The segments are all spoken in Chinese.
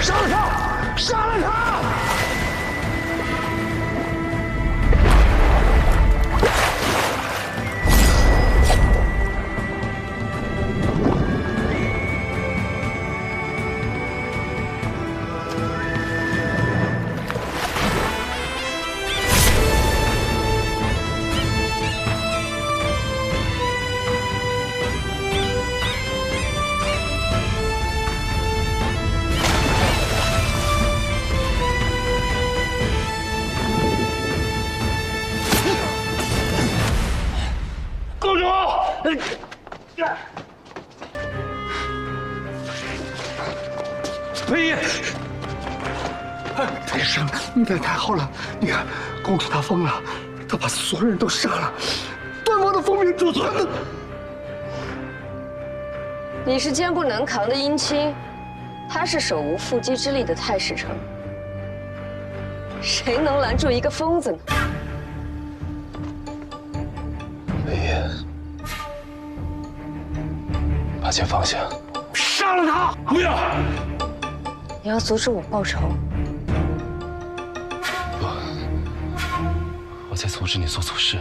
杀了他！杀了他！裴姨，裴生，你来太好了！你看，公主她疯了，她把所有人都杀了，端王的封面主全都……你是坚不能扛的姻亲，他是手无缚鸡之力的太史丞，谁能拦住一个疯子呢？裴姨，把剑放下，杀了他！不要！ 你要阻止我报仇？不，我在阻止你做错事。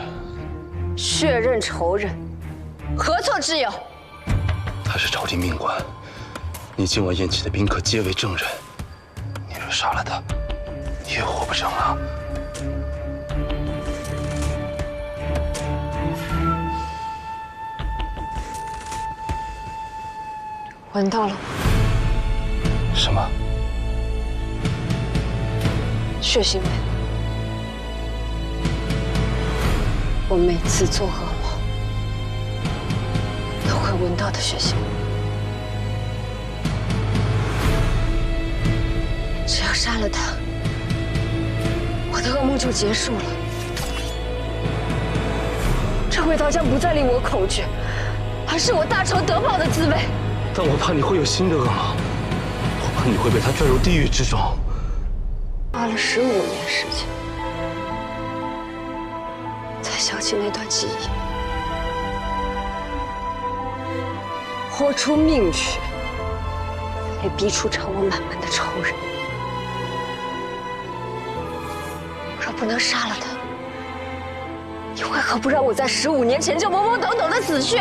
血刃仇人，何错之有？他是朝廷命官，你今晚宴请的宾客皆为证人。你若杀了他，你也活不成了。闻到了什么？ 血腥味，我每次做噩梦都会闻到的血腥味。只要杀了他，我的噩梦就结束了。这味道将不再令我恐惧，而是我大仇得报的滋味。但我怕你会有新的噩梦，我怕你会被他拽入地狱之中。 花了15年时间，才想起那段记忆，豁出命去，也逼出朝我满门的仇人。若不能杀了他，你为何不让我在15年前就懵懵懂懂的死去？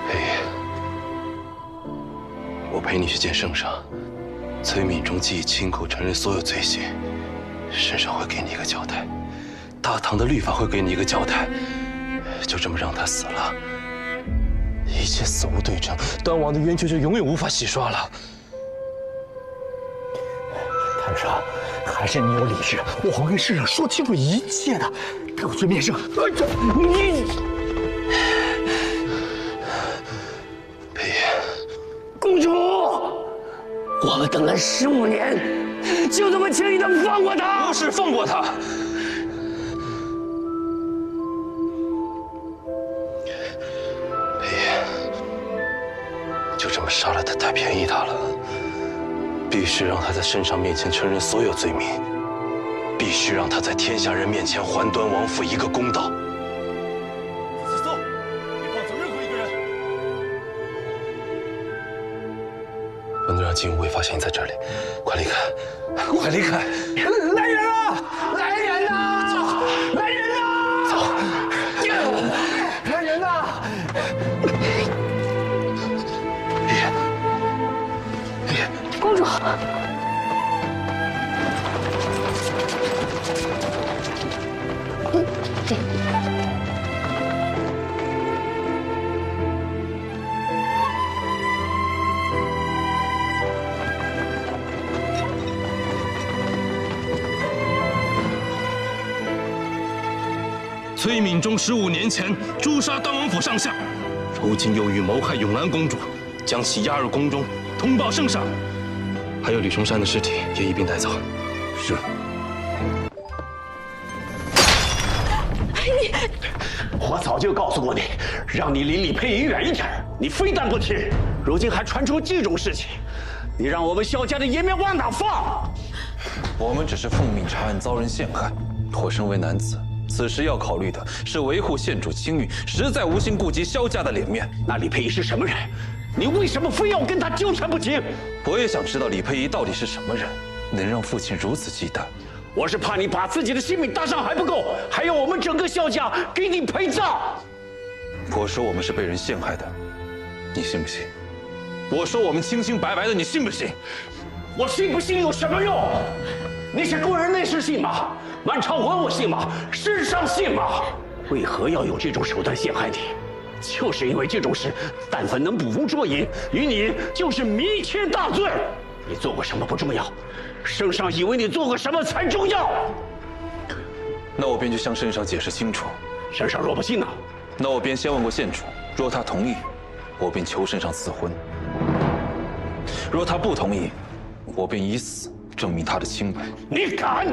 裴姨，我陪你去见圣上。 崔敏中既已亲口承认所有罪行，圣上会给你一个交代，大唐的律法会给你一个交代，就这么让他死了，一切死无对证，端王的冤屈就永远无法洗刷了。太上，还是你有理智，我会跟圣上说清楚一切的。给我去面圣。你，裴姨，公主。 我们等了15年，就这么轻易的放过他？不是放过他，裴姨，就这么杀了他，太便宜他了。必须让他在圣上面前承认所有罪名，必须让他在天下人面前还端王府一个公道。子松，别放走任何一个人。 不能让金无畏发现你在这里，快离开，快离开！来人啊！来人呐！走！来人呐！走！来人呐！别！公主。崔敏中15年前诛杀端王府上下，如今又欲谋害永安公主，将其押入宫中，通报圣上。还有李重山的尸体也一并带走。是。我早就告诉过你，让你离李佩仪远一点，你非但不听，如今还传出这种事情，你让我们萧家的颜面往哪放？我们只是奉命查案，遭人陷害。我身为男子，此时要考虑的是维护县主清誉，实在无心顾及萧家的脸面。那李佩仪是什么人？你为什么非要跟他纠缠不清？我也想知道李佩仪到底是什么人，能让父亲如此忌惮。我是怕你把自己的性命搭上还不够，还要我们整个萧家给你陪葬。我说我们是被人陷害的，你信不信？我说我们清清白白的，你信不信？我信不信有什么用？那些工人内侍信吗？满朝文我信吗？世上信吗？为何要用这种手段陷害你？就是因为这种事，但凡能捕风捉影，与你就是弥天大罪。你做过什么不重要，圣上以为你做过什么才重要。那我便去向圣上解释清楚。圣上若不信呢？那我便先问过县主，若他同意，我便求圣上赐婚；若他不同意，我便以死证明他的清白。你敢？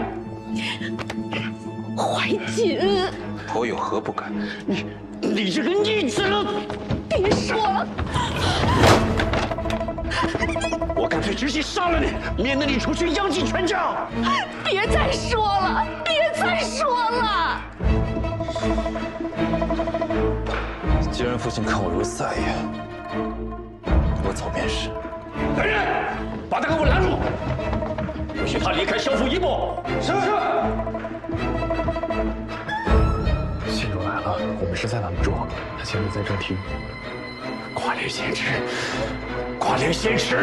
怀瑾，我有何不敢？你这个逆子！别说了，我干脆直接杀了你，免得你出去殃及全家。别再说了，别再说了。既然父亲看我如此碍眼，我走便是。来人，把他给我拦住，不许他离开萧府一步。是。县主来了，我们实在拦不住，他现在在这听。挂脸先耻，挂脸先耻！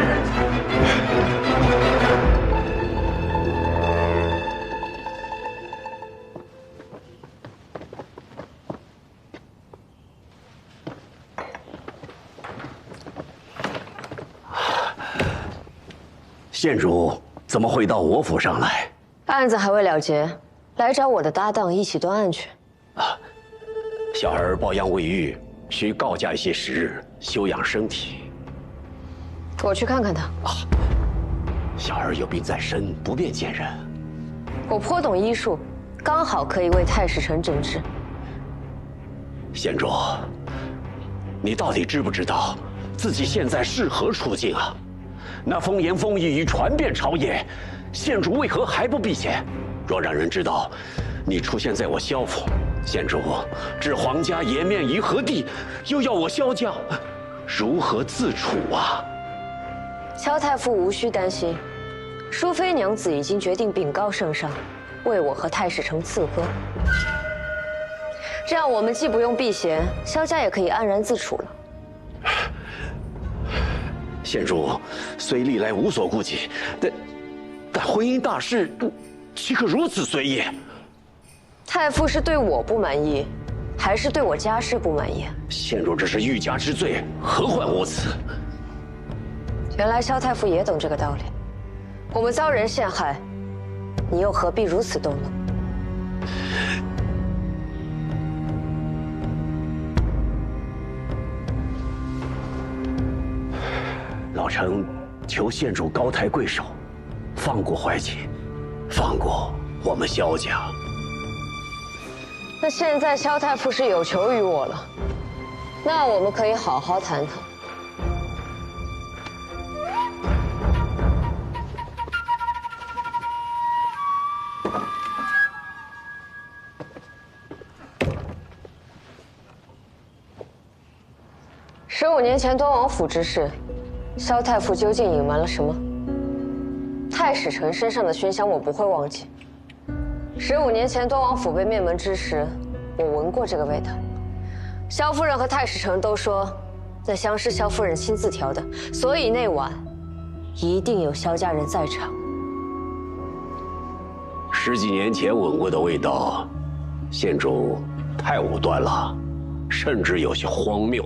县主怎么会到我府上来？案子还未了结，来找我的搭档一起断案去。小儿抱恙未愈，需告假一些时日休养身体。我去看看他。小儿有病在身，不便见人。我颇懂医术，刚好可以为太史丞诊治。县主，你到底知不知道自己现在是何处境啊？那风言风语已传遍朝野，县主为何还不避嫌？若让人知道你出现在我萧府，县主置皇家颜面于何地？又要我萧家如何自处啊？萧太傅无需担心，淑妃娘子已经决定禀告圣上，为我和太史丞赐婚。这样我们既不用避嫌，萧家也可以安然自处了。县主虽历来无所顾忌，但婚姻大事岂可如此随意？太傅是对我不满意，还是对我家事不满意？县主这是欲加之罪，何患无辞？原来萧太傅也懂这个道理。我们遭人陷害，你又何必如此动怒？老臣求县主高抬贵手，放过怀瑾，放过我们萧家。那现在萧太傅是有求于我了，那我们可以好好谈谈。15年前端王府之事，萧太傅究竟隐瞒了什么？太史丞身上的熏香我不会忘记。15年前端王府被灭门之时，我闻过这个味道。萧夫人和太史丞都说，那香是萧夫人亲自调的，所以那晚一定有萧家人在场。10几年前闻过的味道，县主太武断了，甚至有些荒谬。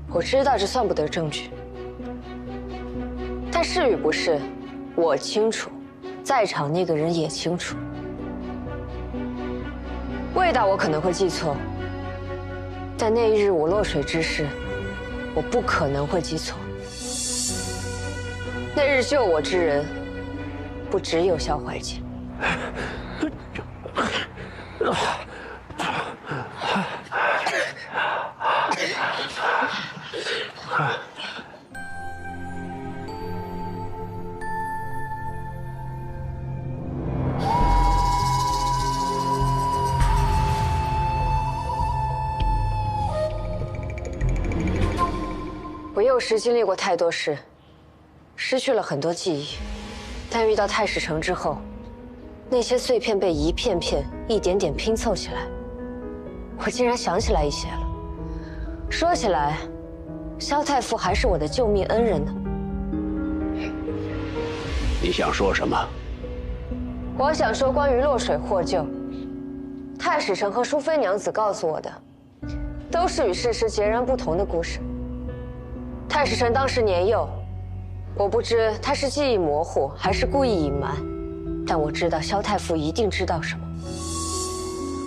我知道这算不得证据，但是与不是，我清楚，在场那个人也清楚。味道我可能会记错，但那一日我落水之事，我不可能会记错。那日救我之人，不只有萧怀瑾。我幼时经历过太多事，失去了很多记忆，但遇到太史城之后，那些碎片被一片片、一点点拼凑起来，我竟然想起来一些了。说起来，萧太傅还是我的救命恩人呢。你想说什么？我想说，关于落水获救，太史城和淑妃娘子告诉我的，都是与事实截然不同的故事。太史城当时年幼，我不知他是记忆模糊还是故意隐瞒，但我知道萧太傅一定知道什么，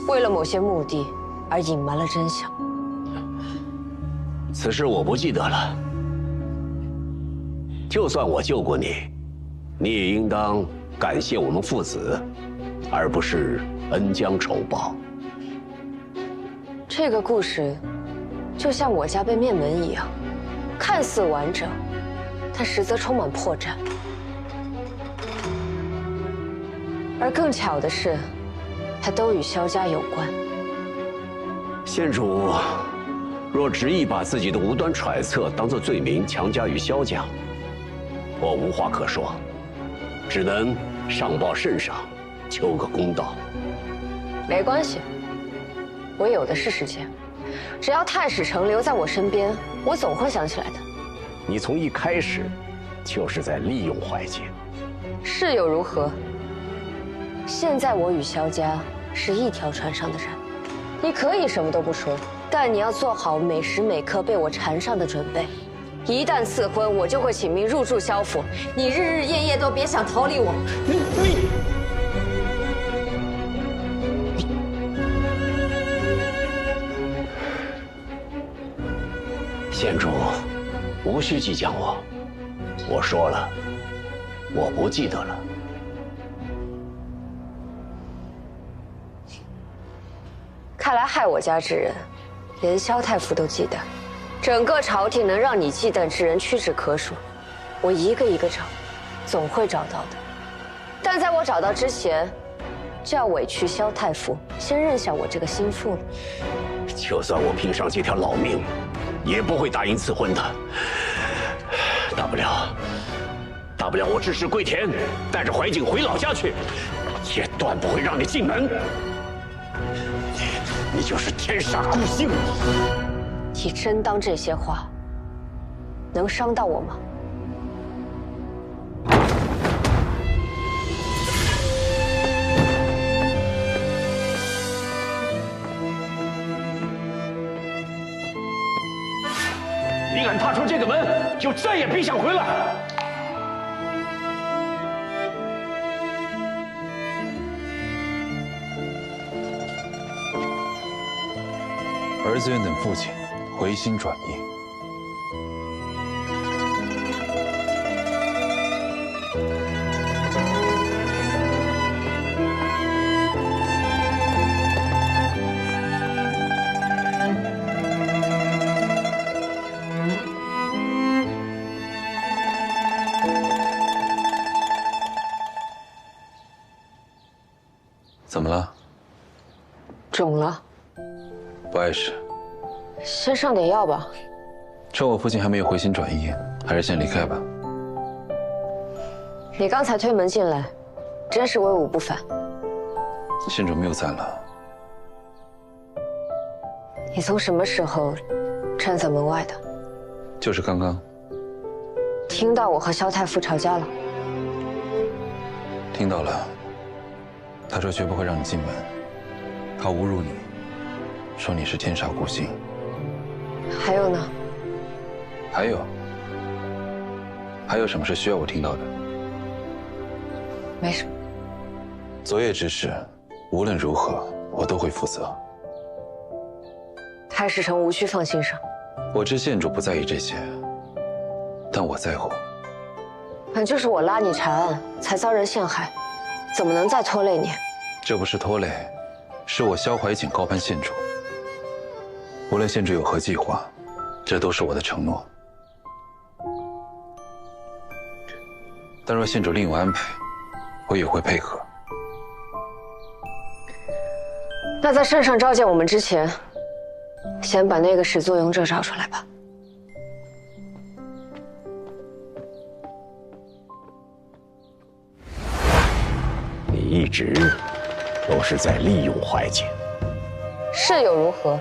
为了某些目的而隐瞒了真相。此事我不记得了。就算我救过你，你也应当感谢我们父子，而不是恩将仇报。这个故事，就像我家被灭门一样，看似完整，但实则充满破绽。而更巧的是，它都与萧家有关。县主若执意把自己的无端揣测当作罪名强加于萧家，我无话可说，只能上报圣上，求个公道。没关系，我有的是时间，只要太史城留在我身边，我总会想起来的。你从一开始就是在利用怀瑾。是又如何？现在我与萧家是一条船上的人，你可以什么都不说，但你要做好每时每刻被我缠上的准备。一旦赐婚，我就会请命入住萧府，你日日夜夜都别想逃离我。县主，无需激将我。我说了，我不记得了。看来害我家之人，连萧太傅都记得。整个朝廷能让你忌惮之人屈指可数，我一个一个找，总会找到的。但在我找到之前，就要委屈萧太傅先认下我这个心腹了。就算我拼上这条老命，也不会答应赐婚的。大不了我支持归田，带着怀瑾回老家去，也断不会让你进门。你就是天煞孤星！你真当这些话能伤到我吗？你敢踏出这个门，就再也别想回来！儿子愿等父亲回心转意。怎么了？肿了，不碍事。先上点药吧。趁我父亲还没有回心转意，还是先离开吧。你刚才推门进来，真是威武不凡。县主谬赞了。你从什么时候站在门外的？就是刚刚。听到我和萧太傅吵架了？听到了。他说绝不会让你进门，他侮辱你，说你是天煞孤星。还有呢？还有什么是需要我听到的？没什么。昨夜之事，无论如何，我都会负责。太史城无需放心上。我知县主不在意这些，但我在乎。本就是我拉你查案，才遭人陷害，怎么能再拖累你？这不是拖累，是我萧怀瑾高攀县主。无论县主有何计划，这都是我的承诺。但若县主另有安排，我也会配合。那在圣上召见我们之前，先把那个始作俑者找出来吧。一直都是在利用怀瑾。是又如何？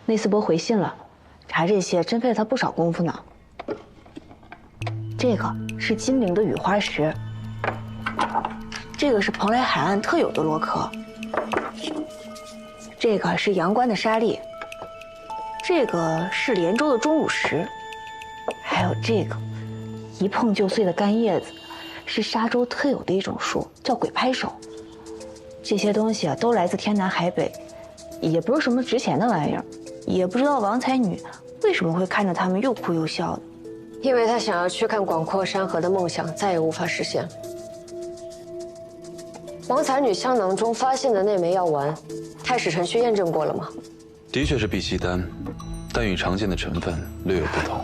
内斯伯回信了，查这些真费了他不少功夫呢。这个是金陵的雨花石，这个是蓬莱海岸特有的洛克，这个是阳关的沙砾，这个是连州的钟乳石，还有这个一碰就碎的干叶子，是沙洲特有的一种树，叫鬼拍手。这些东西啊，都来自天南海北，也不是什么值钱的玩意儿，也不知道王才女为什么会看着他们又哭又笑的。因为他想要去看广阔山河的梦想再也无法实现了。王才女香囊中发现的那枚药丸，太史丞去验证过了吗？的确是碧溪丹，但与常见的成分略有不同。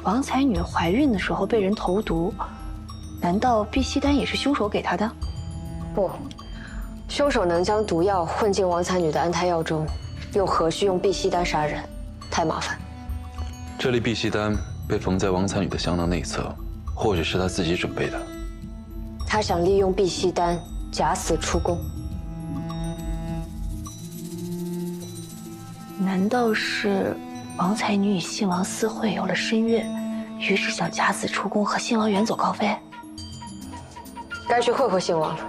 王才女怀孕的时候被人投毒，难道碧溪丹也是凶手给她的？不，凶手能将毒药混进王才女的安胎药中，又何须用碧溪丹杀人？太麻烦。这粒碧溪丹被缝在王才女的香囊内侧，或者是她自己准备的。他想利用碧溪丹假死出宫。难道是王才女与信王私会有了深怨，于是想假死出宫和信王远走高飞？该去会会信王了。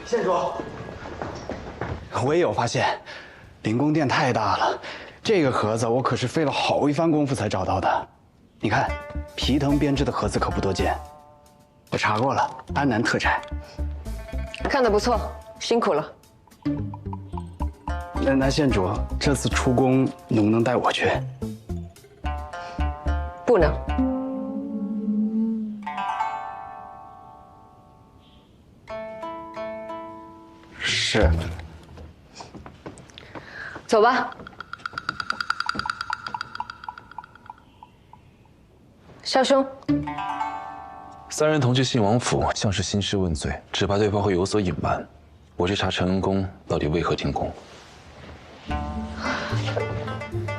县主，我也有发现，灵宫殿太大了，这个盒子我可是费了好一番功夫才找到的。你看，皮藤编织的盒子可不多见，我查过了，安南特产。看得不错，辛苦了。那县主，这次出宫能不能带我去？不能。是。走吧。少兄，三人同去信王府，像是兴师问罪，只怕对方会有所隐瞒。我去查承恩宫到底为何停工。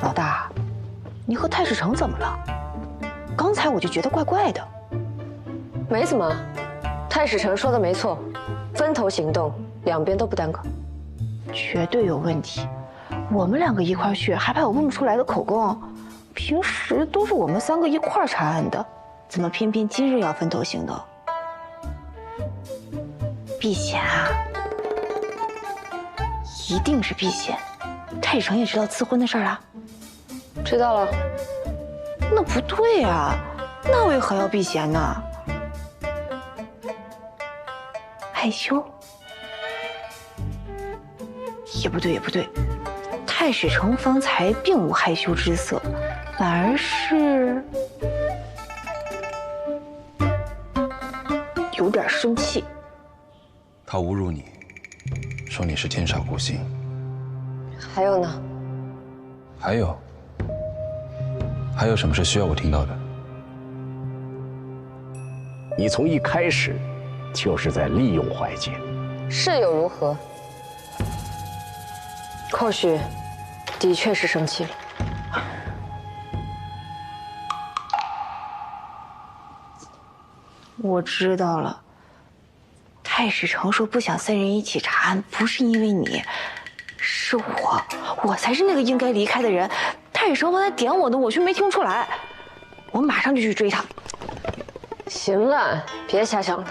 老大，你和太史丞怎么了？刚才我就觉得怪怪的。没怎么。太史丞说的没错，分头行动，两边都不耽搁。绝对有问题。我们两个一块去，还怕有问不出来的口供？平时都是我们三个一块查案的，怎么偏偏今日要分头行动？避嫌啊！一定是避嫌。太史丞也知道赐婚的事儿啊？知道了。那不对啊，那为何要避嫌呢？害羞？也不对，也不对。太史丞方才并无害羞之色，反而是有点生气。他侮辱你，说你是天煞孤星。还有呢？还有什么是需要我听到的？你从一开始就是在利用怀瑾。是又如何？或许的确是生气了。我知道了。太史丞说不想三人一起查案，不是因为你，是我才是那个应该离开的人。太史丞刚才点我的，我却没听出来。我马上就去追他。行了，别瞎想了，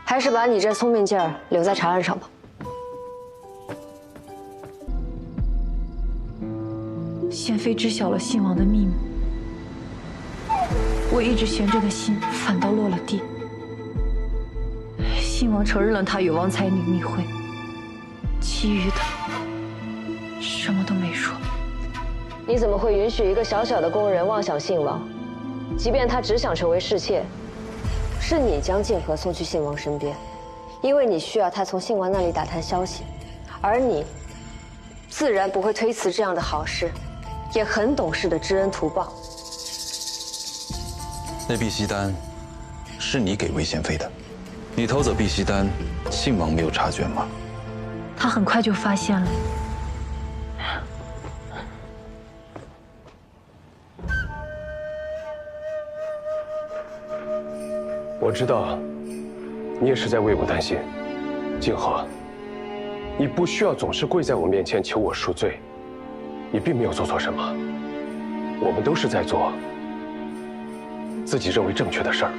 还是把你这聪明劲儿留在查案上吧。贤妃知晓了信王的秘密，我一直悬着的心反倒落了地。信王承认了他与王才女密会，其余的什么都没说。你怎么会允许一个小小的宫人妄想信王？即便他只想成为侍妾，是你将剑河送去信王身边，因为你需要他从信王那里打探消息，而你自然不会推辞这样的好事，也很懂事的知恩图报。那碧溪丹是你给魏贤妃的，你偷走碧溪丹，信王没有察觉吗？他很快就发现了。我知道，你也是在为我担心。静和，你不需要总是跪在我面前求我赎罪，你并没有做错什么。我们都是在做自己认为正确的事儿。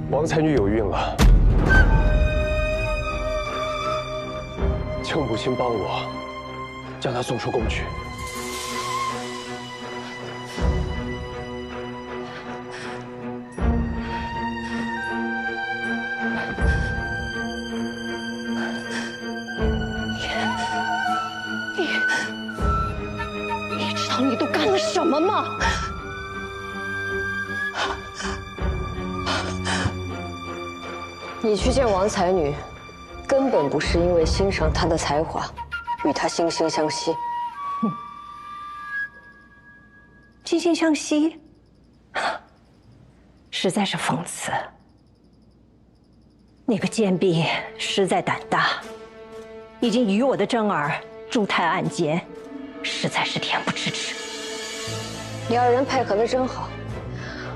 王才女有孕了，请母亲帮我将她送出宫去。你知道你都干了什么吗？你去见王才女，根本不是因为欣赏她的才华，与她惺惺相惜。惺惺相惜，实在是讽刺。那个贱婢实在胆大，已经与我的真儿筑泰暗结，实在是恬不知耻。两人配合的真好。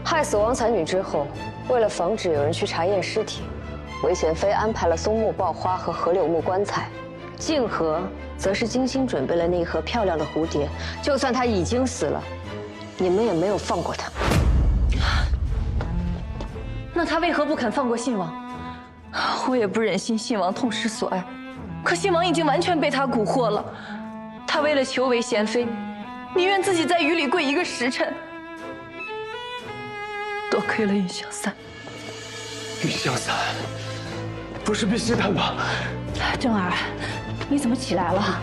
害死王才女之后，为了防止有人去查验尸体，韦贤妃安排了松木爆花和河柳木棺材，静和则是精心准备了那一盒漂亮的蝴蝶。就算他已经死了，你们也没有放过他。那他为何不肯放过信王？我也不忍心信王痛失所爱，可信王已经完全被他蛊惑了。他为了求韦贤妃，宁愿自己在雨里跪1个时辰。多亏了云香伞。云香伞，不是碧溪炭吧？真儿，你怎么起来了？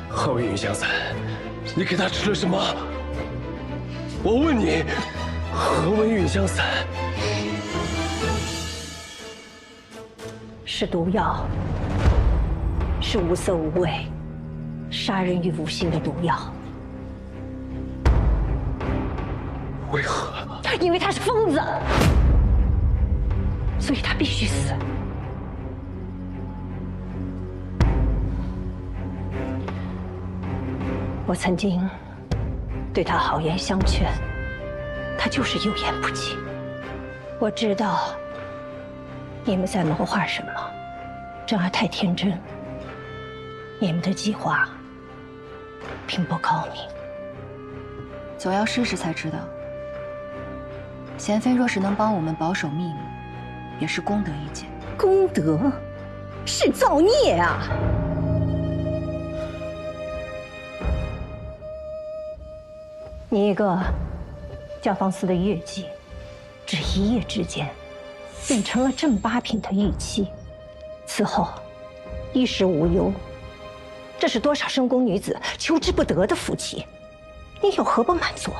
何为云香伞？你给他吃了什么？我问你，何为云香伞？是毒药，是无色无味、杀人于无形的毒药。为何？因为他是疯子，所以他必须死。我曾经对他好言相劝，他就是有言不听。我知道你们在谋划什么，真儿太天真，你们的计划并不高明。总要试试才知道。贤妃若是能帮我们保守秘密，也是功德一件。功德是造孽啊！你一个教坊司的乐伎，只一夜之间变成了正八品的玉妻，此后衣食无忧，这是多少深宫女子求之不得的福气，你有何不满足？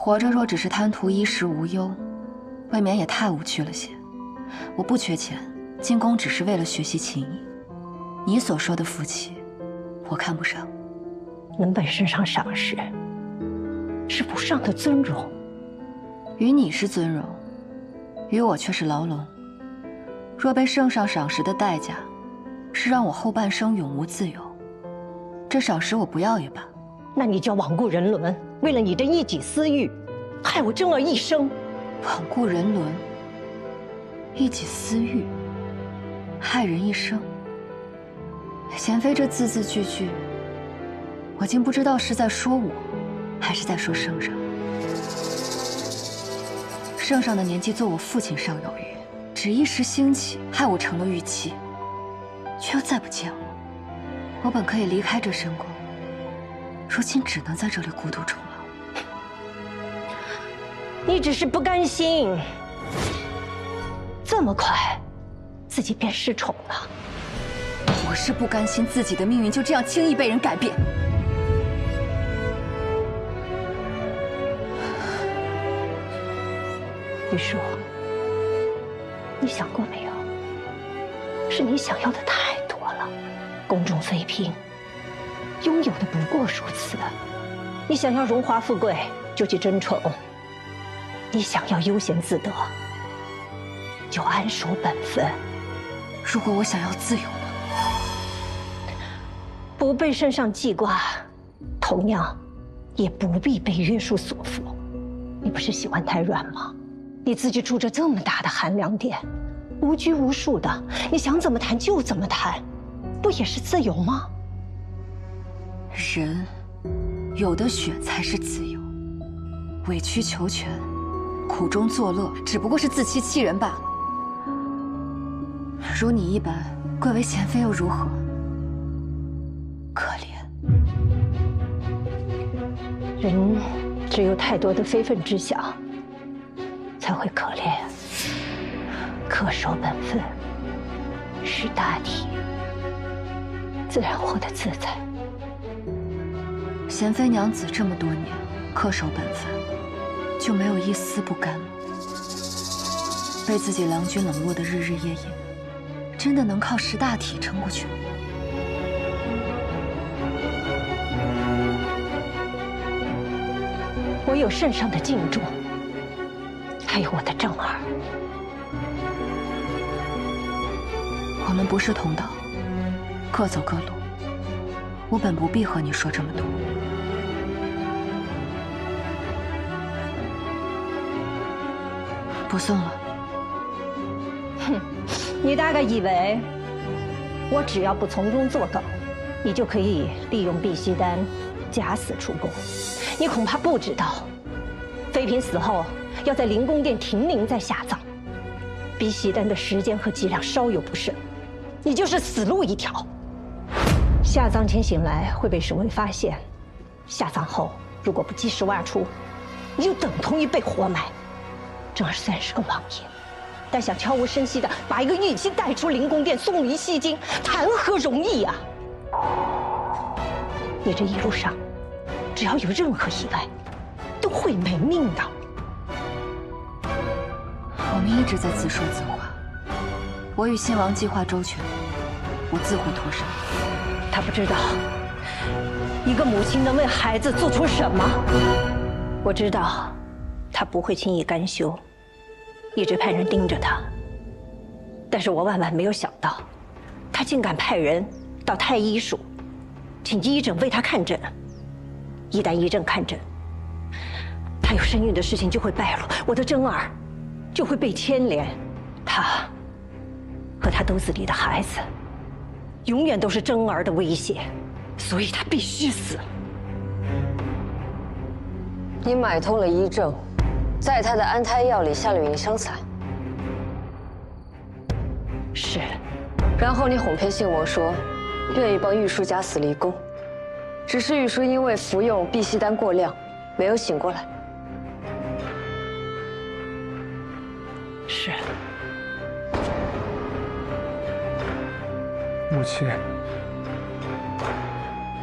活着若只是贪图衣食无忧，未免也太无趣了些。我不缺钱，进宫只是为了学习琴艺。你所说的福气，我看不上。能本圣上赏识，是不上的尊荣。于你是尊荣，于我却是牢笼。若被圣上赏识的代价，是让我后半生永无自由，这赏识我不要也罢。那你就罔顾人伦，为了你的一己私欲，害我真儿一生。罔顾人伦，一己私欲，害人一生。贤妃这字字句句，我竟不知道是在说我，还是在说圣上。圣上的年纪做我父亲尚有余，只一时兴起，害我成了玉妻，却又再不见我。我本可以离开这深宫，如今只能在这里孤独终老。你只是不甘心，这么快，自己便失宠了。我是不甘心自己的命运就这样轻易被人改变。玉树，你想过没有？是你想要的太多了，宫中妃嫔拥有的不过如此，你想要荣华富贵，就去争宠；你想要悠闲自得，就安守本分。如果我想要自由呢？不被身上记挂，同样也不必被约束所缚。你不是喜欢太软吗？你自己住着这么大的寒凉殿，无拘无束的，你想怎么谈就怎么谈，不也是自由吗？人有的选才是自由，委曲求全、苦中作乐，只不过是自欺欺人罢了。如你一般贵为贤妃又如何？可怜。人只有太多的非分之想，才会可怜。恪守本分，识大体，自然活得自在。贤妃娘子这么多年恪守本分，就没有一丝不甘吗？被自己郎君冷落的日日夜夜，真的能靠识大体撑过去吗？我有圣上的敬重，还有我的正儿。我们不是同道，各走各路。我本不必和你说这么多。不送了。哼，你大概以为我只要不从中作梗，你就可以利用碧溪丹假死出宫。你恐怕不知道，妃嫔死后要在灵宫殿停灵再下葬，碧溪丹的时间和剂量稍有不慎，你就是死路一条。下葬前醒来会被侍卫发现，下葬后如果不及时挖出，你就等同于被活埋。正儿虽然是个王爷，但想悄无声息地把一个玉姬带出灵宫殿送离西京，谈何容易啊！你这一路上，只要有任何意外，都会没命的。我们一直在自说自话。我与信王计划周全，我自会脱身。他不知道，一个母亲能为孩子做出什么。我知道，他不会轻易甘休，一直派人盯着他。但是我万万没有想到，他竟敢派人到太医署，请医诊为他看诊。一旦医诊看诊，他有身孕的事情就会败露，我的真儿就会被牵连，他和他肚子里的孩子永远都是真儿的威胁，所以他必须死。你买通了医正，在他的安胎药里下了芸香散。是。然后你哄骗信王说，愿意帮玉叔假死离宫，只是玉叔因为服用碧溪丹过量，没有醒过来。是。母亲，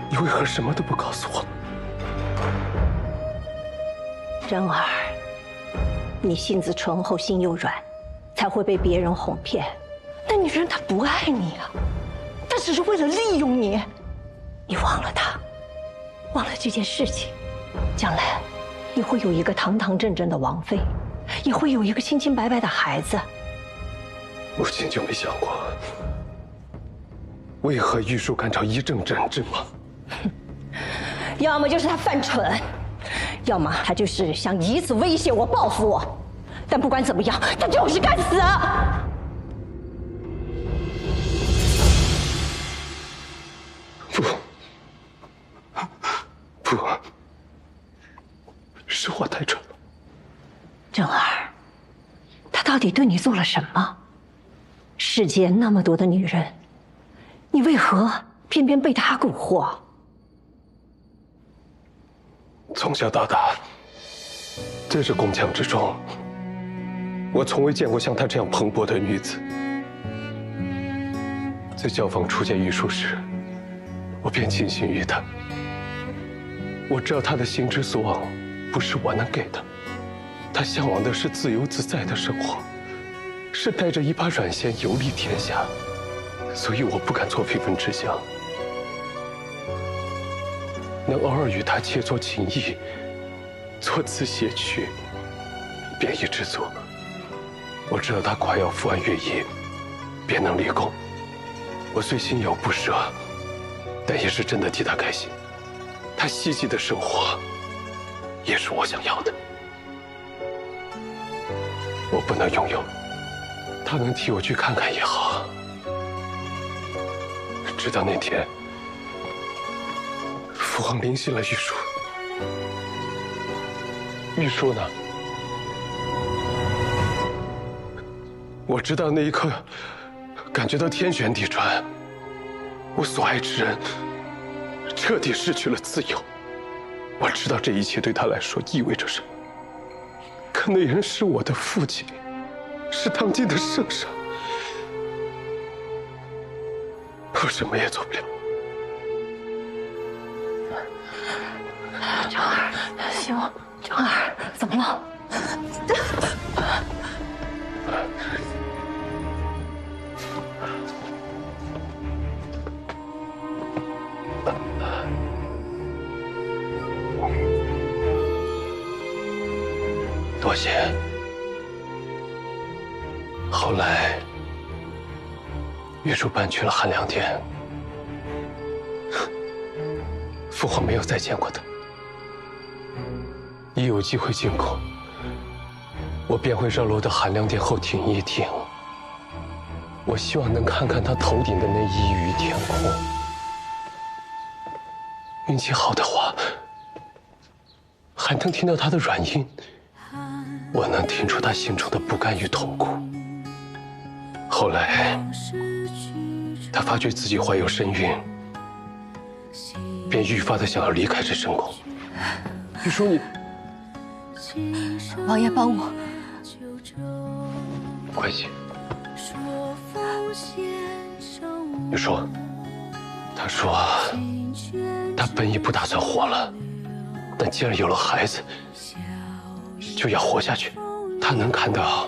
你为何什么都不告诉我？真儿，你性子醇厚，心又软，才会被别人哄骗。但女人她不爱你啊，她只是为了利用你。你忘了她，忘了这件事情，将来你会有一个堂堂正正的王妃，也会有一个清清白白的孩子。母亲就没想过，为何玉树敢找医正诊治吗？要么就是他犯蠢，要么他就是想以此威胁我、报复我。但不管怎么样，他就是该死啊！不，是我太蠢了。正儿，他到底对你做了什么？世间那么多的女人，你为何偏偏被他蛊惑？从小到大，在这宫墙之中，我从未见过像她这样蓬勃的女子。在教坊初见玉树时，我便倾心于她。我知道她的心之所往，不是我能给的。她向往的是自由自在的生活，是带着一把软弦游历天下。所以我不敢做非分之想。能偶尔与他切磋琴艺，作词写曲，便已知足。我知道他快要复完乐艺，便能立功。我虽心有不舍，但也是真的替他开心。他希冀的生活，也是我想要的。我不能拥有，他能替我去看看也好。直到那天，父皇临幸了玉书，玉书呢？我知道那一刻，感觉到天旋地转，我所爱之人彻底失去了自由。我知道这一切对他来说意味着什么，可那人是我的父亲，是当今的圣上，我什么也做不了。정儿，行，정儿，怎么了？多谢。后来，玉书搬去了汉良殿，父皇没有再见过他。一有机会进宫，我便会绕路到汉良殿后庭一庭。我希望能看看他头顶的那一隅天空。运气好的话，还能听到他的软音。我能听出他心中的不甘与痛苦。后来，他发觉自己怀有身孕，便愈发的想要离开这深宫。玉书，你，王爷帮我。不关系。玉书，他说，他本已不打算活了，但既然有了孩子，就要活下去。他能看到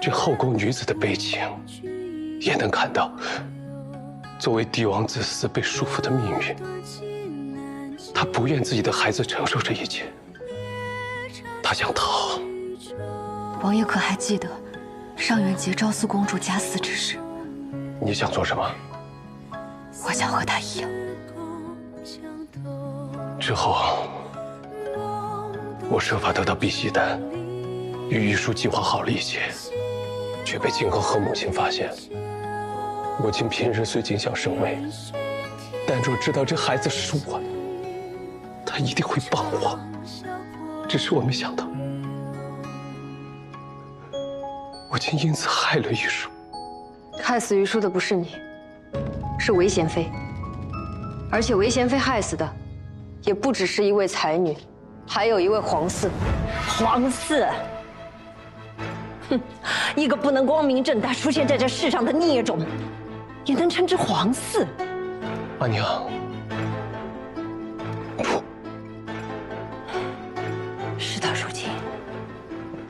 这后宫女子的悲情，也能看到作为帝王子嗣被束缚的命运。他不愿自己的孩子承受这一切，他想逃。王爷可还记得上元节昭思公主假死之事？你想做什么？我想和她一样。之后，我设法得到碧玺丹，与玉书计划好了一切，却被靖恒和母亲发现。母亲平日虽谨小慎微，但若知道这孩子是我的，她一定会帮我。只是我没想到，我竟因此害了玉书。害死玉书的不是你，是韦贤妃。而且韦贤妃害死的，也不只是一位才女，还有一位皇嗣。皇嗣，哼，一个不能光明正大出现在这世上的孽种，也能称之皇嗣？阿娘，不。事到如今，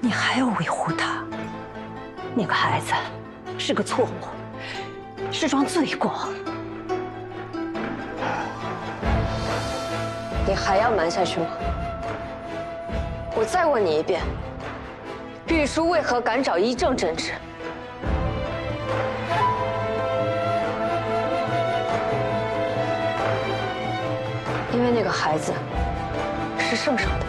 你还要维护他？那个孩子是个错误，是桩罪过。你还要瞒下去吗？我再问你一遍，玉书为何敢找医正诊治？因为那个孩子是圣上的。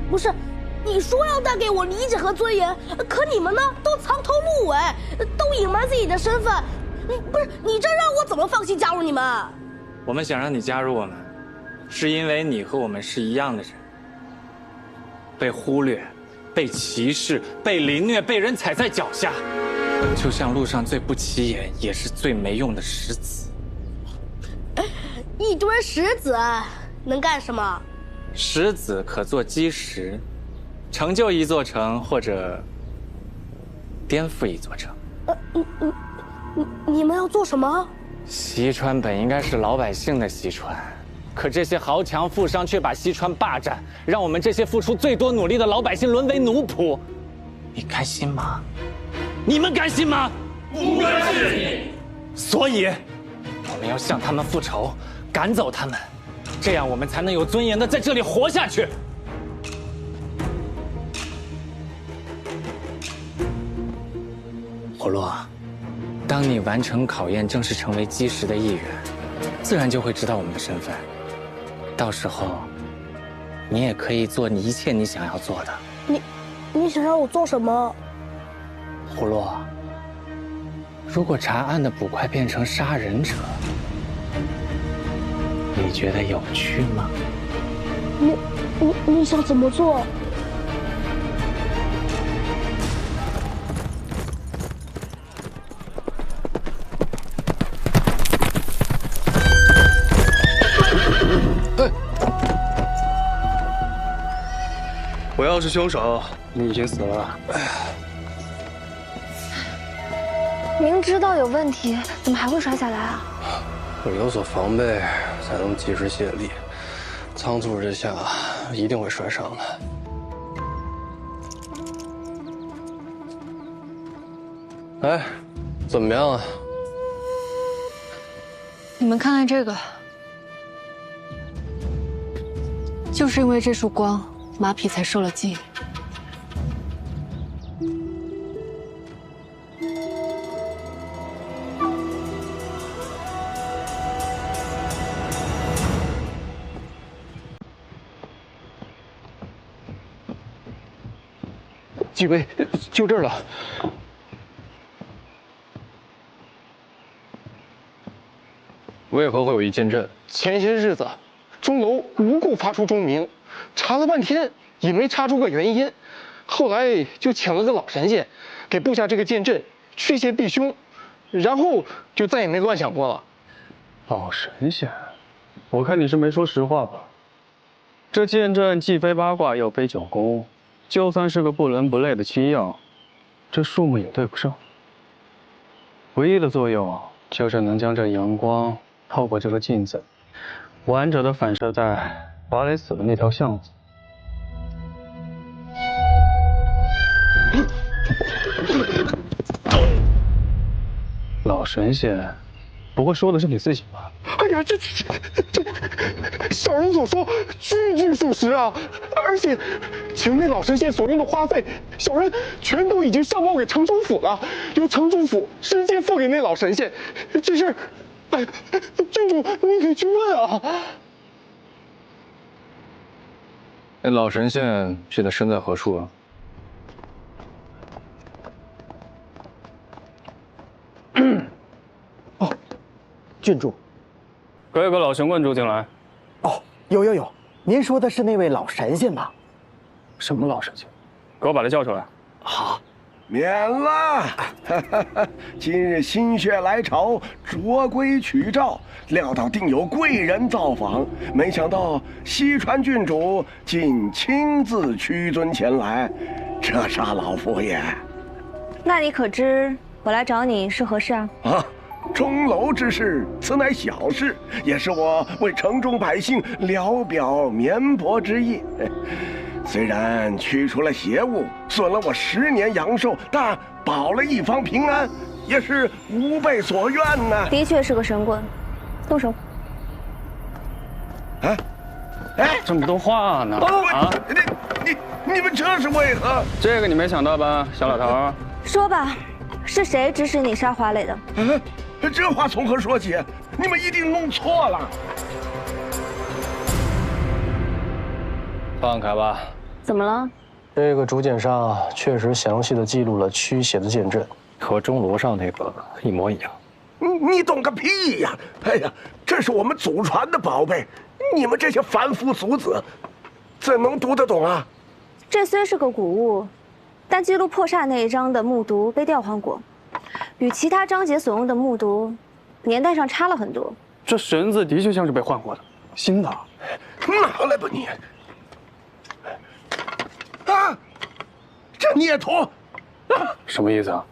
不是，你说要带给我理解和尊严，可你们呢，都藏头露尾，都隐瞒自己的身份。不是你这让我怎么放心加入你们？我们想让你加入我们，是因为你和我们是一样的人，被忽略、被歧视、被凌虐、被人踩在脚下，就像路上最不起眼也是最没用的石子。一堆石子能干什么？石子可做基石，成就一座城，或者颠覆一座城。你们要做什么？西川本应该是老百姓的西川，可这些豪强富商却把西川霸占，让我们这些付出最多努力的老百姓沦为奴仆。你甘心吗？你们甘心吗？不甘心。所以，我们要向他们复仇，赶走他们，这样我们才能有尊严的在这里活下去。火洛，当你完成考验，正式成为基石的一员，自然就会知道我们的身份。到时候，你也可以做一切你想要做的。你想让我做什么？葫芦，如果查案的捕快变成杀人者，你觉得有趣吗？你想怎么做？我要是凶手，你已经死了。哎呀，明知道有问题，怎么还会摔下来啊？我有所防备，才能及时卸力。仓促之下，一定会摔伤的。哎，怎么样啊？你们看看这个，就是因为这束光，马匹才受了禁。几位，就这儿了。为何会有一剑阵？前些日子，钟楼无故发出钟鸣，查了半天也没查出个原因。后来就请了个老神仙，给布下这个剑阵，驱邪避凶，然后就再也没乱想过了。老神仙，我看你是没说实话吧？这剑阵既非八卦，又非九宫。就算是个不伦不类的七曜，这数目也对不上。唯一的作用就是能将这阳光透过这个镜子，完整的反射在华雷死的那条巷子。老神仙，不会说的是你自己吧？哎呀，这小人所说句句属实啊！而且，请那老神仙所用的花费，小人全都已经上报给城主府了，由城主府直接付给那老神仙。这事儿，哎，郡主你可以去问啊。那老神仙现在身在何处啊？哦，郡主。可以给老神问住进来。哦，有，您说的是那位老神仙吧？什么老神仙？给我把他叫出来。好，免了。今日心血来潮，着规取诏，料到定有贵人造访，没想到西川郡主竟亲自屈尊前来，这杀老佛爷。那你可知我来找你是何事啊？啊！钟楼之事，此乃小事，也是我为城中百姓聊表绵薄之意。虽然驱除了邪物，损了我10年阳寿，但保了一方平安，也是吾辈所愿呢。的确是个神棍，动手。哎，这么多话呢？啊！你们这是为何？这个你没想到吧，小老头？说吧，是谁指使你杀华磊的？这话从何说起？你们一定弄错了。放开吧。怎么了？这个竹简上确实详细的记录了驱邪的剑阵，和钟楼上那个一模一样。你懂个屁呀！哎呀，这是我们祖传的宝贝，你们这些凡夫俗子怎能读得懂啊？这虽是个古物，但记录破煞那一章的木牍被调换过。与其他章节所用的木牍，年代上差了很多。这绳子的确像是被换过的，新的。拿来吧你！啊，这孽徒！什么意思啊？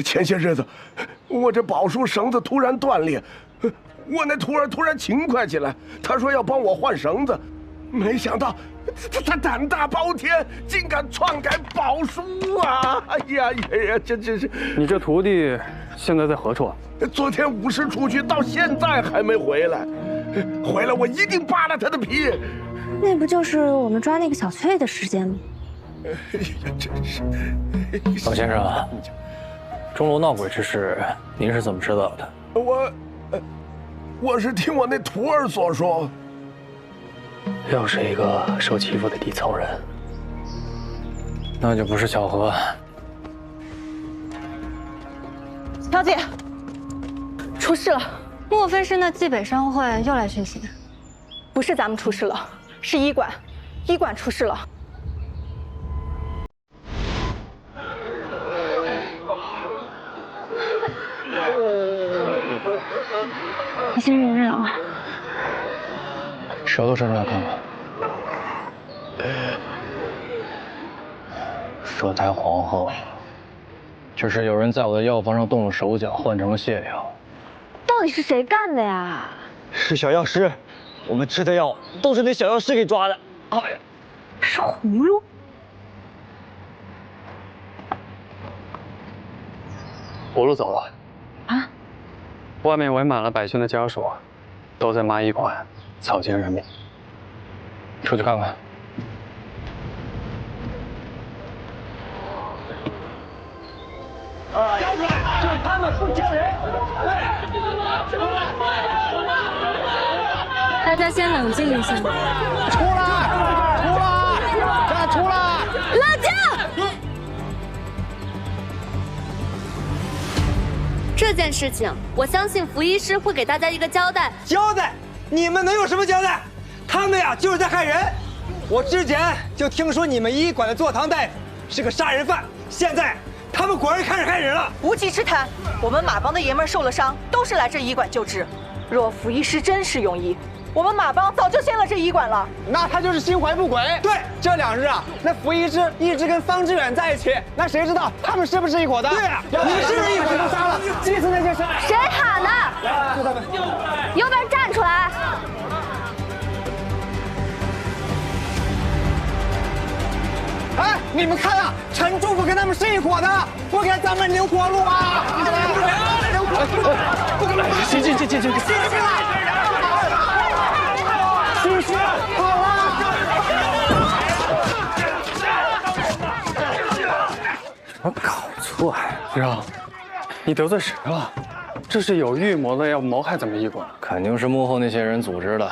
前些日子，我这宝书绳子突然断裂，我那徒儿突然勤快起来，他说要帮我换绳子，没想到他胆大包天，竟敢篡改宝书啊！哎呀呀，这真是！你这徒弟现在在何处啊？昨天午时出去，到现在还没回来。回来我一定扒了他的皮。那不就是我们抓那个小翠的时间吗？哎呀，真是！老先生，钟楼闹鬼之事，您是怎么知道的？我是听我那徒儿所说。又是一个受欺负的底层人，那就不是巧合。小姐，出事了！莫非是那冀北商会又来缺席？不是咱们出事了，是医馆，医馆出事了。你先忍忍啊。舌头伸出来看看。舌苔黄褐，这是有人在我的药方上动了手脚，换成了泻药。到底是谁干的呀？是小药师，我们吃的药都是那小药师给抓的。哎呀，是葫芦。葫芦走了。啊？外面围满了百姓的家属，都在蚂蚁馆草菅人命。出去看看。交出来！就是他们不抢人！大家先冷静一下。出来！出来！站出来！冷静！这件事情，我相信福医师会给大家一个交代。交代？你们能有什么交代？他们呀，就是在害人。我之前就听说你们医馆的坐堂大夫是个杀人犯，现在他们果然开始害人了。无稽之谈！我们马帮的爷们受了伤，都是来这医馆救治。若福医师真是庸医，我们马帮早就掀了这医馆了。那他就是心怀不轨。对，这2日啊，那福医师一直跟方志远在一起，那谁知道他们是不是一伙的？对呀，你们是不是一伙的？杀了，记住那件事。谁喊的？就他们，有本事站出来！哎，你们看啊，陈祝福跟他们是一伙的，不给咱们留活路啊！行，进，进去！继续，好了。怎么搞错呀，局长？你得罪谁了？这是有预谋的，要谋害咱们医馆。肯定是幕后那些人组织的，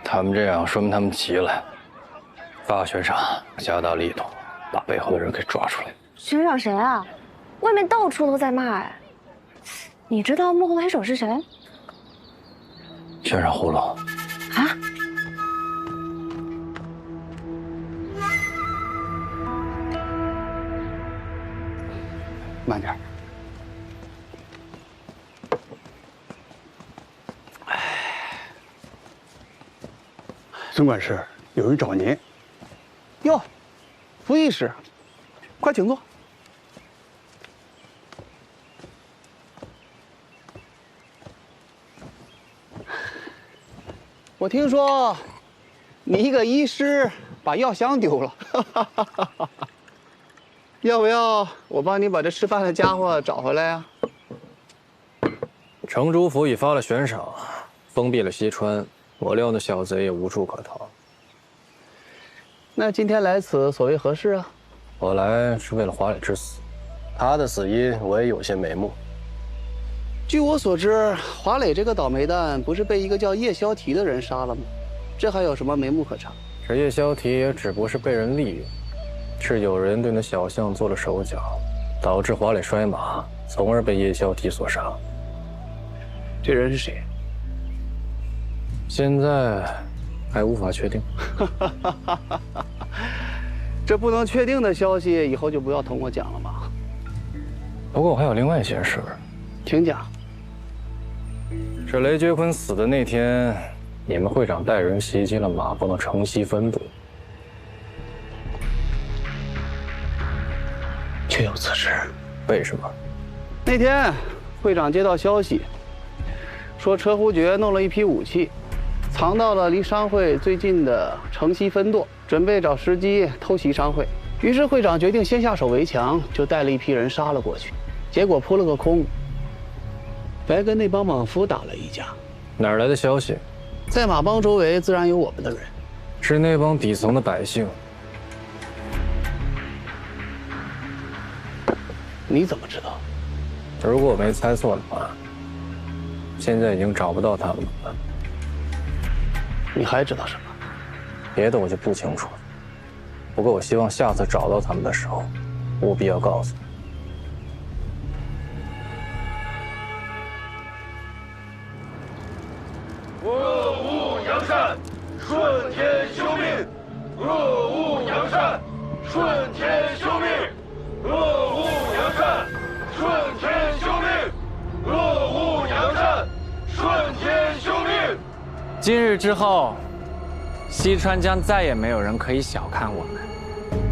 他们这样说明他们急了。发学长加大力度，把背后的人给抓出来。学长谁啊？外面到处都在骂哎。你知道幕后黑手是谁？学长葫芦。啊？慢点。孙管事，有人找您。哟，福医师，快请坐。我听说，你一个医师把药箱丢了，要不要我帮你把这吃饭的家伙找回来呀？程主府已发了悬赏，封闭了西川，我料那小贼也无处可逃。那今天来此所为何事啊？我来是为了华磊之死，他的死因我也有些眉目。据我所知，华磊这个倒霉蛋不是被一个叫叶萧提的人杀了吗？这还有什么眉目可查？这叶萧提也只不过是被人利用，是有人对那小象做了手脚，导致华磊摔马，从而被叶萧提所杀。这人是谁？现在还无法确定。这不能确定的消息，以后就不要同我讲了嘛。不过我还有另外一件事，请讲。是雷觉坤死的那天，你们会长带人袭击了马帮的城西分部。确有此事。为什么？那天会长接到消息，说车忽爵弄了一批武器，藏到了离商会最近的城西分舵，准备找时机偷袭商会。于是会长决定先下手为强，就带了一批人杀了过去，结果扑了个空。白跟那帮莽夫打了一架。哪儿来的消息？在马帮周围自然有我们的人，是那帮底层的百姓。你怎么知道？如果我没猜错的话，现在已经找不到他们了。你还知道什么？别的我就不清楚了。不过我希望下次找到他们的时候，务必要告诉我。恶恶扬善，顺天修命；恶恶扬善，顺天修命；恶恶扬善，顺天修命；恶恶扬善，顺天修命。今日之后，西川将再也没有人可以小看我们，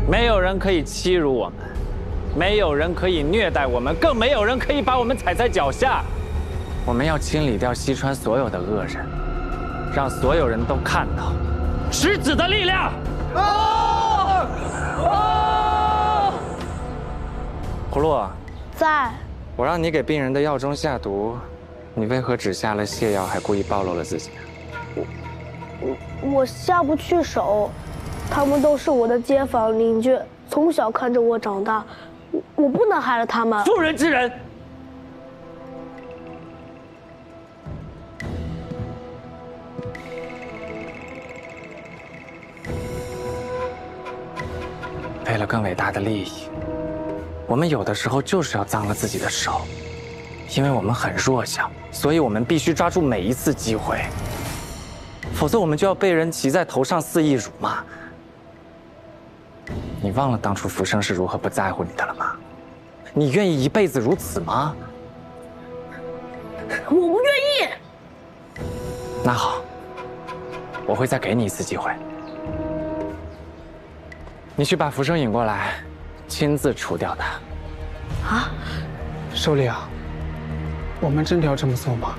没有人可以欺辱我们，没有人可以虐待我们，更没有人可以把我们踩在脚下。我们要清理掉西川所有的恶人，让所有人都看到石子的力量。葫芦，在。我让你给病人的药中下毒，你为何只下了泻药，还故意暴露了自己？我下不去手，他们都是我的街坊邻居，从小看着我长大，我不能害了他们。妇人之仁。为了更伟大的利益，我们有的时候就是要脏了自己的手，因为我们很弱小，所以我们必须抓住每一次机会，否则我们就要被人骑在头上肆意辱骂。你忘了当初浮生是如何不在乎你的了吗？你愿意一辈子如此吗？我不愿意。那好，我会再给你一次机会。你去把浮生引过来，亲自除掉他。啊，首领，我们真的要这么做吗？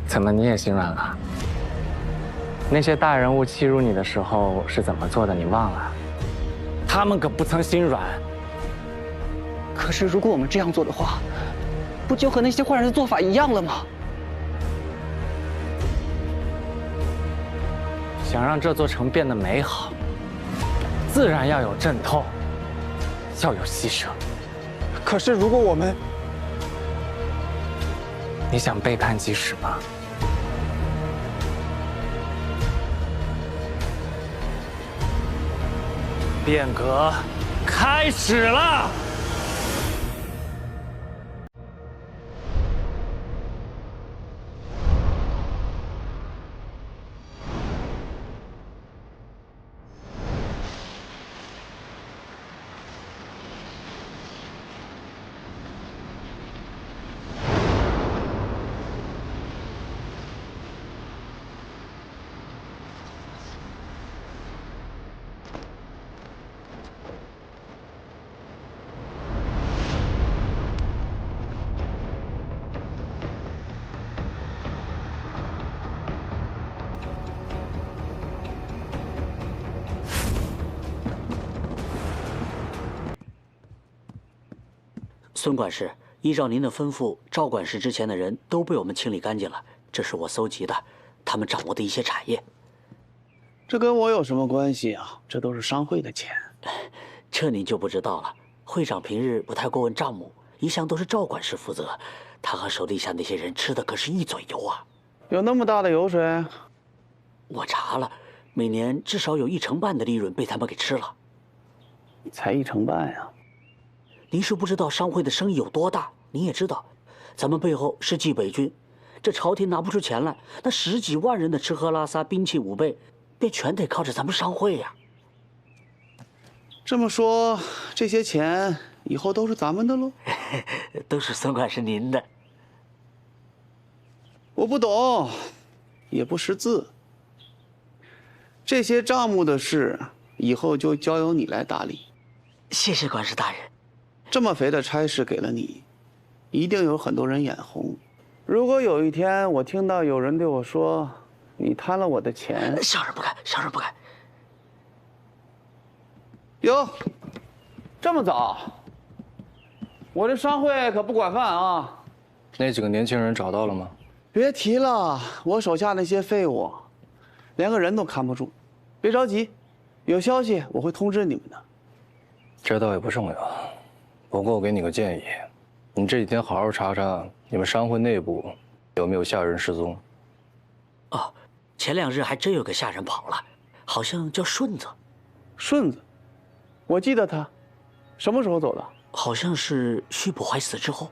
怎么你也心软了？那些大人物欺辱你的时候是怎么做的？你忘了？他们可不曾心软。可是如果我们这样做的话，不就和那些坏人的做法一样了吗？想让这座城变得美好，自然要有阵痛，要有牺牲。可是如果我们……你想背叛即使吗？变革开始了。孙管事，依照您的吩咐，赵管事之前的人都被我们清理干净了。这是我搜集的，他们掌握的一些产业。这跟我有什么关系啊？这都是商会的钱。这您就不知道了。会长平日不太过问账目，一向都是赵管事负责。他和手底下那些人吃的可是一嘴油啊！有那么大的油水？我查了，每年至少有1成半的利润被他们给吃了。才1成半呀！您是不知道商会的生意有多大。您也知道，咱们背后是冀北军，这朝廷拿不出钱来，那10几万人的吃喝拉撒、兵器武备，便全得靠着咱们商会呀。这么说，这些钱以后都是咱们的喽？都是孙管事您的。我不懂，也不识字。这些账目的事，以后就交由你来打理。谢谢管事大人。这么肥的差事给了你，一定有很多人眼红。如果有一天我听到有人对我说你贪了我的钱，小人不敢，小人不敢。哟，这么早？我这商会可不管饭啊。那几个年轻人找到了吗？别提了，我手下那些废物，连个人都看不住。别着急，有消息我会通知你们的。这倒也不重要，不过我给你个建议，你这几天好好查查你们商会内部有没有下人失踪。哦，前2日还真有个下人跑了，好像叫顺子。顺子，我记得他，什么时候走的？好像是徐捕怀死之后。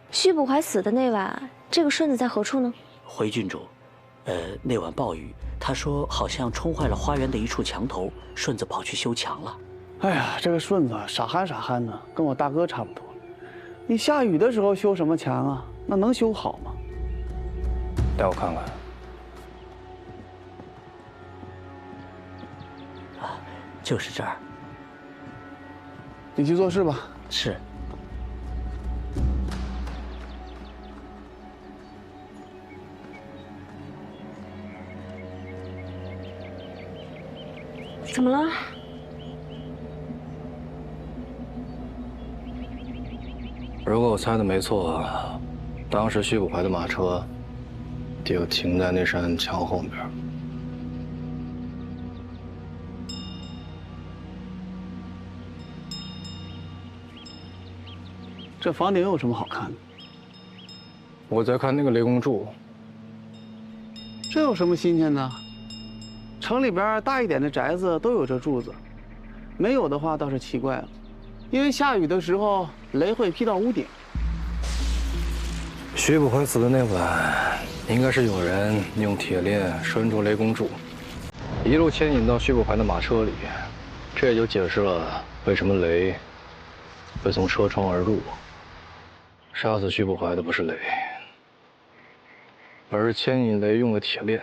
徐捕怀死的那晚，这个顺子在何处呢？回郡主，那晚暴雨，他说好像冲坏了花园的一处墙头，顺子跑去修墙了。哎呀，这个顺子傻憨傻憨的，跟我大哥差不多。你下雨的时候修什么墙啊？那能修好吗？带我看看。啊，就是这儿。你去做事吧。是。怎么了？如果我猜的没错，当时徐捕怀的马车就停在那扇墙后面。这房顶有什么好看的？我在看那个雷公柱。这有什么新鲜的？城里边大一点的宅子都有这柱子，没有的话倒是奇怪了。因为下雨的时候，雷会劈到屋顶。徐捕怀死的那晚，应该是有人用铁链拴住雷公柱，一路牵引到徐捕怀的马车里，这也就解释了为什么雷会从车窗而入。杀死徐捕怀的不是雷，而是牵引雷用的铁链。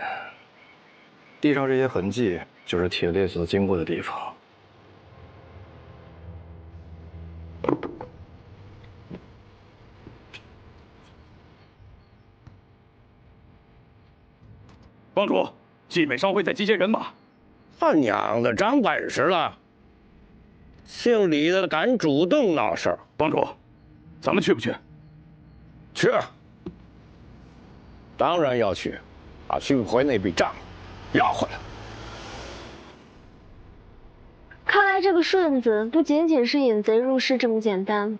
地上这些痕迹，就是铁链所经过的地方。帮主，冀美商会在集结人马。他娘的，长本事了！姓李的敢主动闹事儿。帮主，咱们去不去？去。当然要去，把徐捕怀那笔账要回来。看来这个顺子不仅仅是引贼入室这么简单，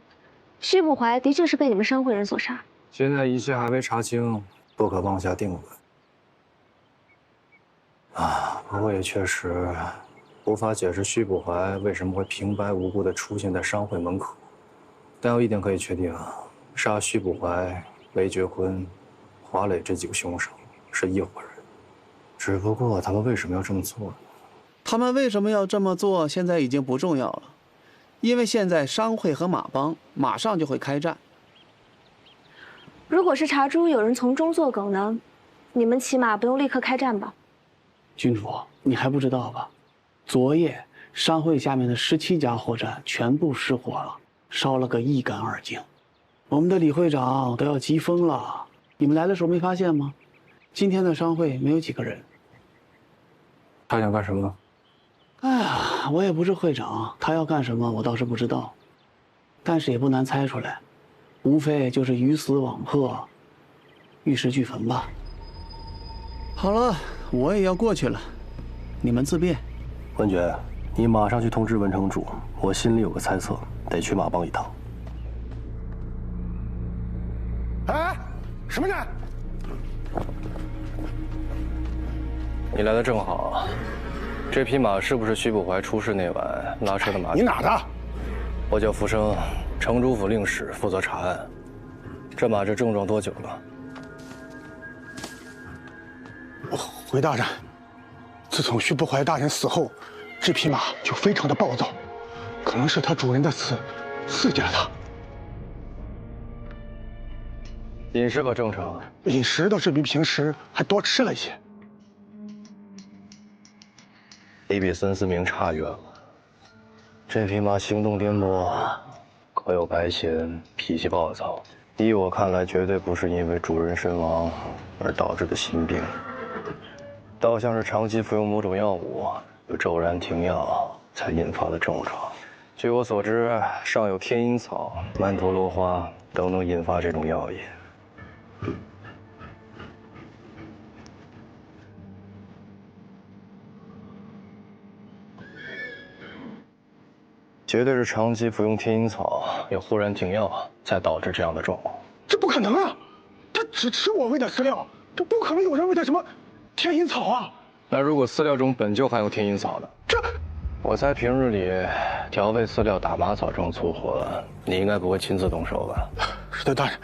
徐捕怀的确是被你们商会人所杀。现在一切还没查清，不可妄下定论。不过也确实无法解释徐捕怀为什么会平白无故地出现在商会门口。但有一点可以确定，杀徐捕怀、雷觉坤、华磊这几个凶手是一伙人，只不过他们为什么要这么做呢？他们为什么要这么做，现在已经不重要了，因为现在商会和马帮马上就会开战。如果是查出有人从中作梗呢，你们起码不用立刻开战吧？郡主，你还不知道吧？昨夜商会下面的17家货站全部失火了，烧了个一干二净。我们的李会长都要急疯了。你们来的时候没发现吗？今天的商会没有几个人。他想干什么？哎呀，我也不是会长，他要干什么我倒是不知道，但是也不难猜出来，无非就是鱼死网破，玉石俱焚吧。好了，我也要过去了，你们自便。文觉，你马上去通知文城主，我心里有个猜测，得去马帮一趟。哎，什么人？你来的正好。这匹马是不是徐捕怀出事那晚拉车的马？你哪的？我叫福生，城主府令史，负责查案。这马这症状多久了？回大人，自从徐捕怀大人死后，这匹马就非常的暴躁，可能是他主人的死刺激了他。饮食可正常？饮食倒是比平时还多吃了一些。你比孙思明差远了。这匹马行动颠簸，可有白癣，脾气暴躁。依我看来，绝对不是因为主人身亡而导致的心病，倒像是长期服用某种药物，又骤然停药才引发的症状。据我所知，尚有天阴草、曼陀罗花等能引发这种药引。绝对是长期服用天阴草，又忽然停药，才导致这样的状况。这不可能啊！他只吃我喂的饲料，这不可能有人喂的什么天阴草啊！那如果饲料中本就含有天阴草呢？我猜平日里调味饲料打麻草这种粗活，你应该不会亲自动手吧？是的，大人，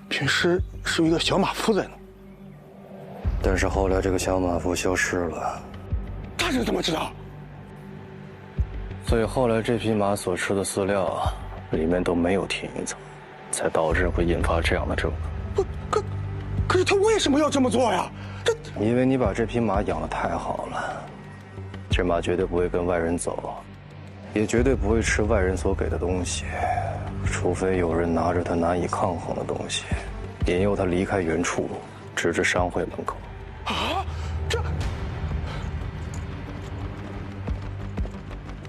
平时是一个小马夫在弄。但是后来这个小马夫消失了，大人怎么知道？所以后来这匹马所吃的饲料里面都没有天阴草，才导致会引发这样的症状。可是他为什么要这么做呀？因为你把这匹马养得太好了，这马绝对不会跟外人走，也绝对不会吃外人所给的东西，除非有人拿着它难以抗衡的东西，引诱它离开原处，直至商会门口。啊，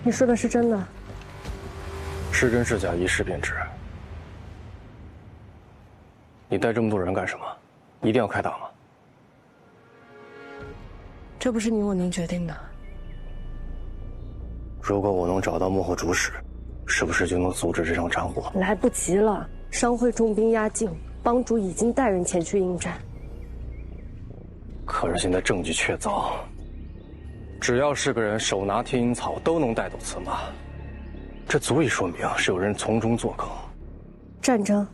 你说的是真的？是真是假，一试便知。你带这么多人干什么？一定要开打吗？这不是你我能决定的。如果我能找到幕后主使，是不是就能阻止这场战火？来不及了，商会重兵压境，帮主已经带人前去应战。可是现在证据确凿，只要是个人手拿天阴草都能带走此马，这足以说明是有人从中作梗。战争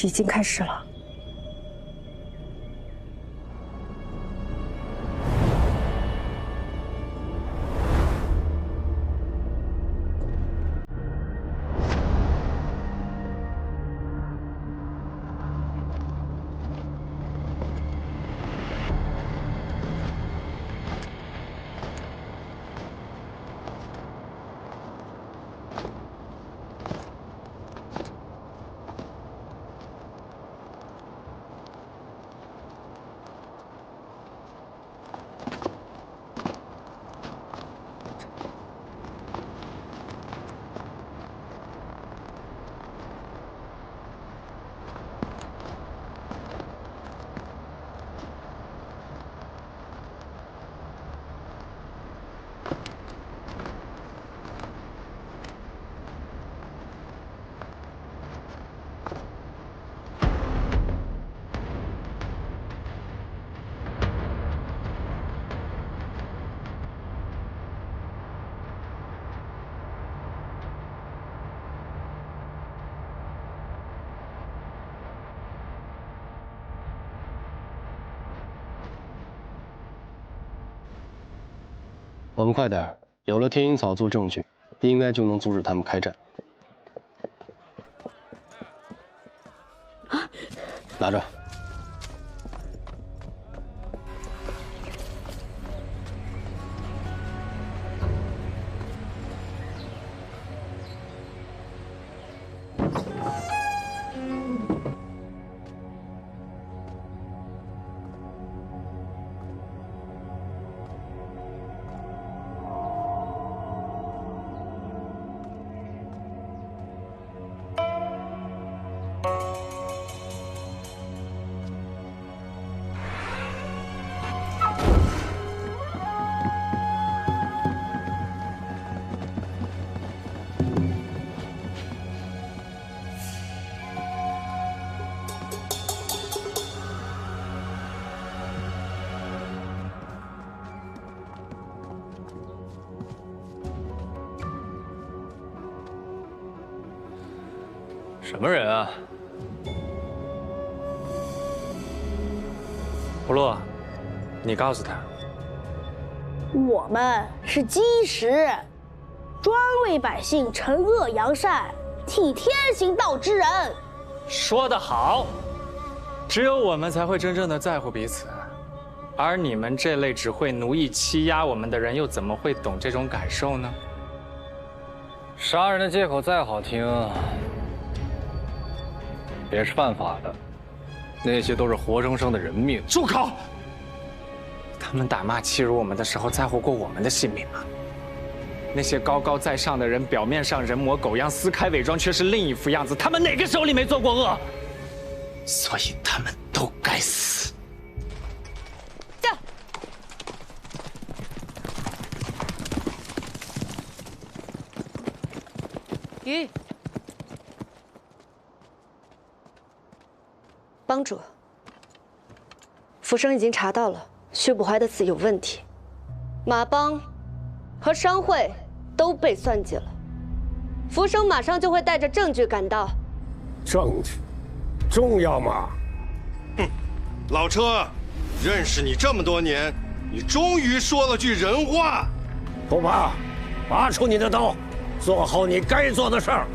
已经开始了。我们快点，有了天阴草做证据，应该就能阻止他们开战。拿着。什么人啊？不洛，你告诉他，我们是基石，专为百姓惩恶扬善、替天行道之人。说得好，只有我们才会真正的在乎彼此，而你们这类只会奴役欺压我们的人，又怎么会懂这种感受呢？杀人的借口再好听，也是犯法的。那些都是活生生的人命。住口！他们打骂欺辱我们的时候，在乎过我们的性命吗？那些高高在上的人，表面上人模狗样，撕开伪装，却是另一副样子。他们哪个手里没做过恶？所以他们都该死。鱼，帮主，浮生已经查到了徐捕怀的死有问题，马帮和商会都被算计了。浮生马上就会带着证据赶到。证据重要吗？哼，老车，认识你这么多年，你终于说了句人话。不怕，拔出你的刀，做好你该做的事儿。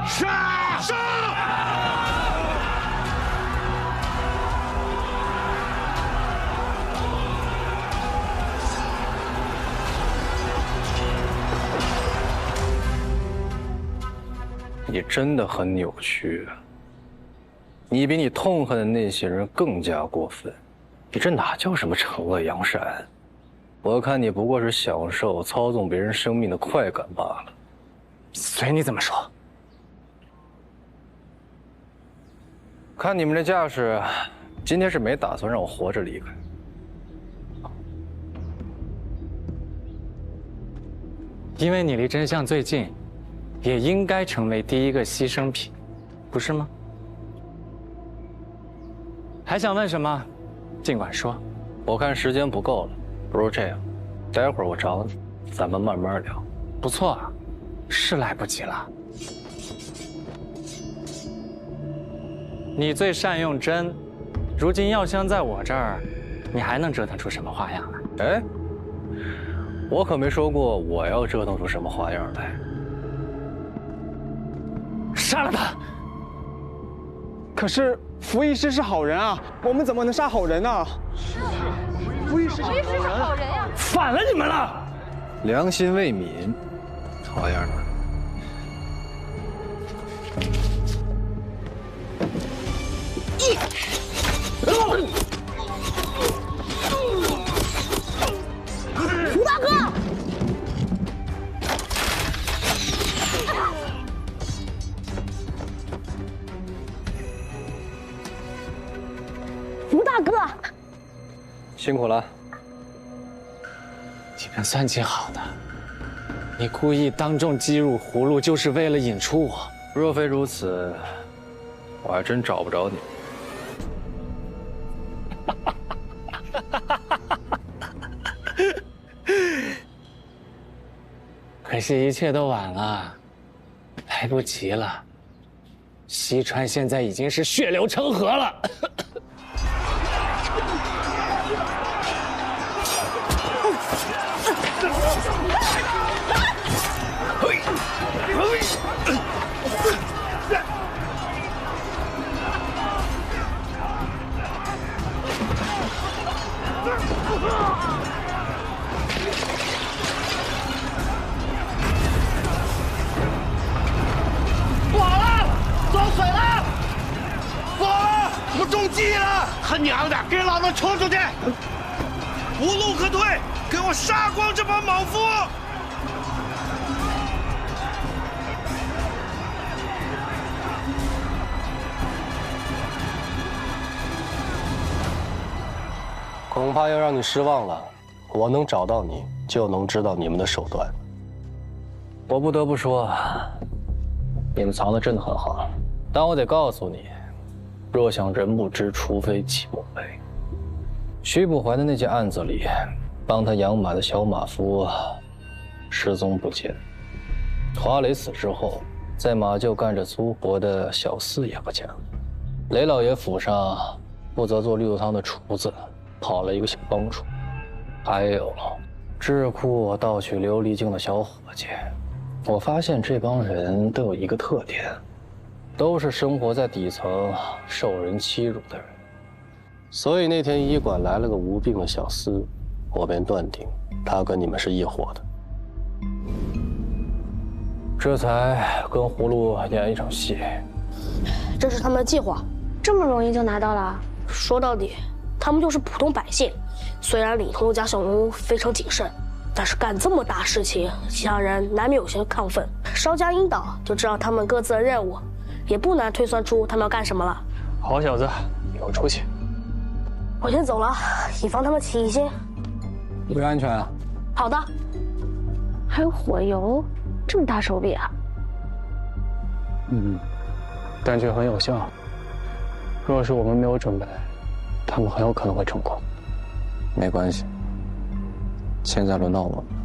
杀！杀！你真的很扭曲，你比你痛恨的那些人更加过分。你这哪叫什么惩恶扬善？我看你不过是享受操纵别人生命的快感罢了。随你怎么说。看你们这架势，今天是没打算让我活着离开。因为你离真相最近，也应该成为第一个牺牲品，不是吗？还想问什么？尽管说。我看时间不够了，不如这样，待会儿我找你，咱们慢慢聊。不错啊，是来不及了。你最善用针，如今药香在我这儿，你还能折腾出什么花样来？哎，我可没说过我要折腾出什么花样来。杀了他！可是福医师是好人啊，我们怎么能杀好人呢？福医师是好人呀！反了你们了！良心未泯，好样的！胡大哥！胡大哥，辛苦了。你们算计好的，你故意当众击入葫芦，就是为了引出我。若非如此，我还真找不着你。可惜一切都晚了，来不及了。西川现在已经是血流成河了。不好了，走水了！不好了，我们中计了！他娘的，给老子冲出去！无路可退，给我杀光这帮莽夫！恐怕要让你失望了。我能找到你，就能知道你们的手段。我不得不说，你们藏的真的很好。但我得告诉你，若想人不知，除非己莫为。徐捕怀的那件案子里，帮他养马的小马夫失踪不见。华磊死之后，在马厩干着粗活的小厮也不见了。雷老爷府上负责做绿豆汤的厨子跑了一个小帮主，还有智库盗取琉璃镜的小伙计。我发现这帮人都有一个特点，都是生活在底层、受人欺辱的人。所以那天医馆来了个无病的小厮，我便断定他跟你们是一伙的。这才跟葫芦演一场戏。这是他们的计划，这么容易就拿到了？说到底，他们就是普通百姓。虽然李通家小农非常谨慎，但是干这么大事情，其他人难免有些亢奋。稍加引导，就知道他们各自的任务，也不难推算出他们要干什么了。好小子，有出息。我先走了，以防他们起疑心。注意安全啊！好的。还有火油，这么大手笔啊！但却很有效。若是我们没有准备，他们很有可能会成功。没关系，现在轮到我们了。